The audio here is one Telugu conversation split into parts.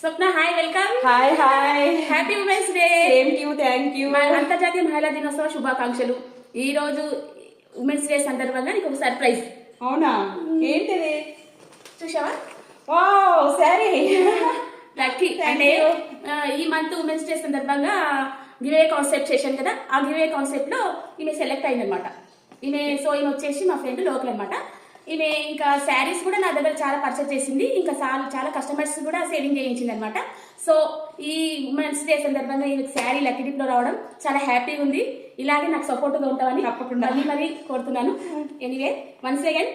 Swapna hi welcome. Hi hi, happy women's day. Same to you, thank you. అంతర్జాతీయ మహిళా దినోత్సవ శుభాకాంక్షలు. ఈ రోజు ఉమెన్స్ డే సందర్భంగా నీకు ఒక సర్ప్రైజ్. అవునా, ఏంటిది? చూసావా? Wow, sorry. లక్కీ. అంటే ఈ మంత్ ఉమెన్స్ డే సందర్భంగా గివే కాన్సెప్ట్ చేశాను కదా, ఆ గివే కాన్సెప్ట్ లో ఈమె సెలెక్ట్ అయిందనమాట. ఈమె వచ్చేసి మా ఫ్రెండ్ లోకల్ అనమాట. ఈమె ఇంకా శారీస్ కూడా నా దగ్గర చాలా పర్చేస్ చేసింది, ఇంకా చాలా కస్టమర్స్ కూడా సేవింగ్ చేయించింది అనమాట. సో ఈ ఉమెన్స్ డే సందర్భంగా ఈ శారీ లక్కీ డిప్ లో రావడం చాలా హ్యాపీగా ఉంది. ఇలాగే నాకు సపోర్ట్గా ఉంటామని తప్పకుండా మరీ కోరుతున్నాను. Anyway, once again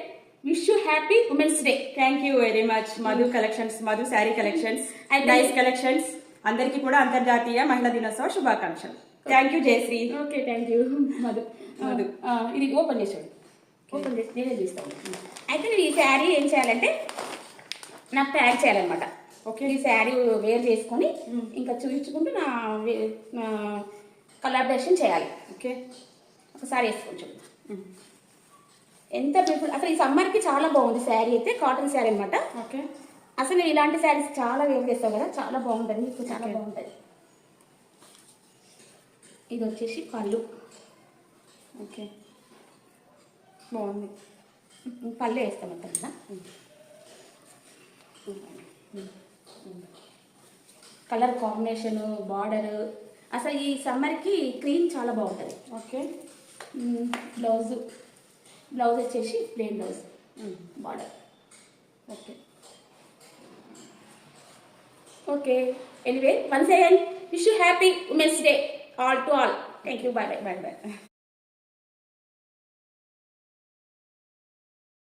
wish you happy women's day. Thank you very much. Madhu collections, Madhu sari collections and nice collections. అందరికీ కూడా అంతర్జాతీయ మహిళా దినోత్సవ శుభాకాంక్షలు. Thank you Jayashree. Okay, thank you Madhu. ఇది ఓపెన్ చేసాడు, ఓపెన్ చేసి నేనే చూస్తాను. అయితే నేను ఈ శారీ ఏం చేయాలంటే నాకు ట్యాగ్ చేయాలన్నమాట. ఓకే, ఈ శారీ వేర్ చేసుకొని ఇంకా చూపించుకుంటూ నా కలాబరేషన్ చేయాలి. ఓకే, ఒకసారి వేసుకొని చూడండి ఎంత బ్యూటిఫుల్. అసలు ఈ సమ్మర్కి చాలా బాగుంది శారీ. అయితే కాటన్ శారీ అనమాట. ఓకే, అసలు ఇలాంటి శారీస్ చాలా వేర్ చేస్తావు కదా, చాలా బాగుంటుంది. మీకు చాలా బాగుంటుంది. ఇది వచ్చేసి పళ్ళు. ఓకే, బాగుంది. పళ్ళు వేస్తాం అంత కదా. కలర్ కాంబినేషను, బార్డర్, అసలు ఈ సమ్మర్కి క్రీమ్ చాలా బాగుంటుంది. ఓకే, బ్లౌజ్ వచ్చేసి plain blouse, border. Okay, okay. Anyway, once again wish you happy women's day all to all. Thank you. Bye bye.